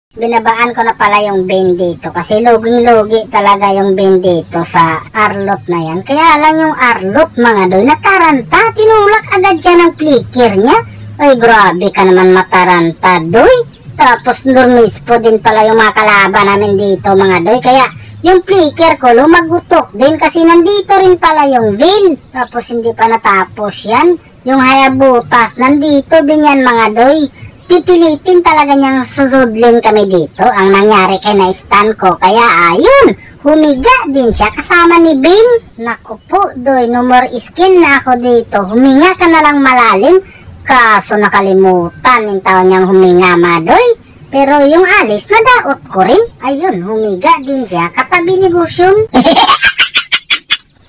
Binabaan ko na pala yung bin dito kasi luging-lugi talaga yung bin dito sa Arlot na yan. Kaya lang yung Arlot mga doy, nataranta. Tinulak agad dyan ang flicker niya. Ay grabe ka naman mataranta doy. Tapos durmispo din pala yung mga kalaban namin dito mga doy. Kaya yung flicker ko lumagutok din kasi nandito rin pala yung veil. Tapos hindi pa natapos yan. Yung Hayabutas, nandito din yan mga doy. Pipilitin talaga niyang susudlin kami dito. Ang nangyari kay na-stun ko. Kaya ayun, humiga din siya kasama ni Bim. Naku po, doy, no more skill na ako dito. Huminga ka na lang malalim. Kaso nakalimutan yung tao niyang huminga madoy. Pero yung alis, nadaot ko rin. Ayun, humiga din siya katabi ni Gusyum.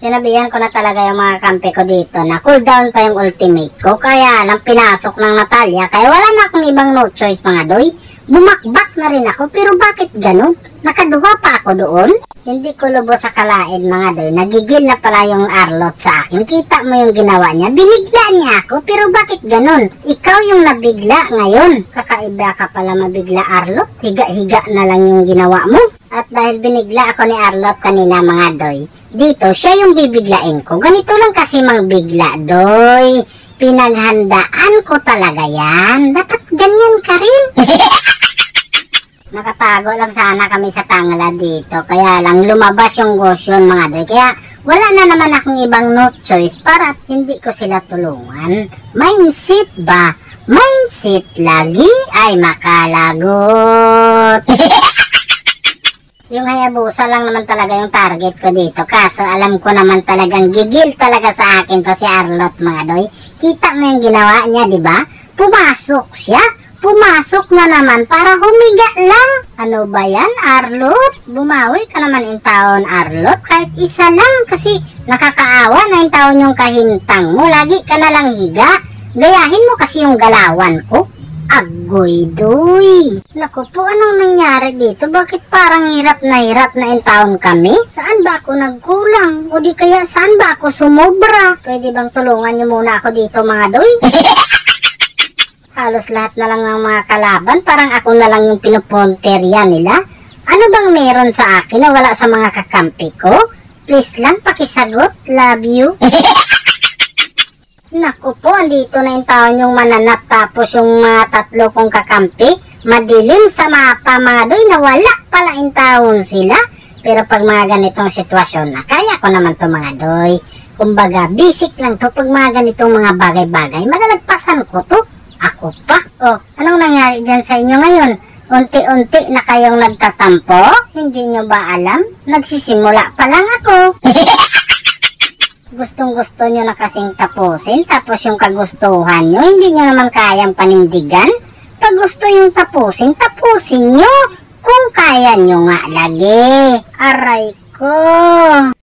Sinabihan ko na talaga yung mga kampi ko dito na cooldown pa yung ultimate ko. Kaya lang pinasok ng Natalia. Kaya wala na akong ibang no choice mga doy. Bumakbak na rin ako. Pero bakit ganun? Nakaduha pa ako doon. Hindi ko lubos sa kalain mga doy. Nagigil na pala yung Arlot sa akin. Kita mo yung ginawa niya. Binigla niya ako. Pero bakit ganun? Ikaw yung nabigla ngayon. Kakaiba ka pala mabigla Arlot. Higa-higa na lang yung ginawa mo. At dahil binigla ako ni Arlot kanina mga doy, dito siya yung bibiglain ko. Ganito lang kasi magbigla doy. Pinaghandaan ko talaga yan. Dapat ganyan ka rin. Nakatago lang sana kami sa tangla dito. Kaya lang lumabas yung Gosyon mga doy. Kaya wala na naman akong ibang no choice para hindi ko sila tulungan. Mindset ba? Mindset lagi ay makalagot. Yung Hayabusa lang naman talaga yung target ko dito. Kaso alam ko naman talagang gigil talaga sa akin to si Arlot mga doy. Kita mo yung ginawa niya, di ba? Pumasok siya. Pumasok na naman para humiga lang. Ano ba yan, Arlot? Bumawi ka naman in taon, Arlot. Kahit isa lang kasi nakakaawa na in taon yung kahintang mo. Lagi ka na lang higa. Gayahin mo kasi yung galawan ko. Agoy doy. Naku po, anong nangyari dito? Bakit parang hirap na in taon kami? Saan ba ako nagkulang? O di kaya saan ba ako sumobra? Pwede bang tulungan niyo muna ako dito mga doy? Halos lahat na lang ng mga kalaban. Parang ako na lang yung pinupunterya nila. Ano bang meron sa akin na wala sa mga kakampi ko? Please lang, pakisagot. Love you. Naku po, andito na yung taon yung mananap. Tapos yung mga tatlo kong kakampi, madilim sa mapa mga doy. Nawala pala yung taon sila. Pero pag mga ganitong sitwasyon na, kaya ko naman to mga doy. Kumbaga, basic lang to. Pag mga ganitong mga bagay-bagay, malalagpasan ko to. Ako pa? Oh, anong nangyari dyan sa inyo ngayon? Unti-unti na kayong nagtatampo? Hindi nyo ba alam? Nagsisimula pa lang ako. Gustong-gusto nyo na kasing tapusin, tapos yung kagustuhan nyo, hindi nyo naman kayang panindigan. Pag gusto yung tapusin, tapusin nyo. Kung kaya nyo nga lagi. Aray ko.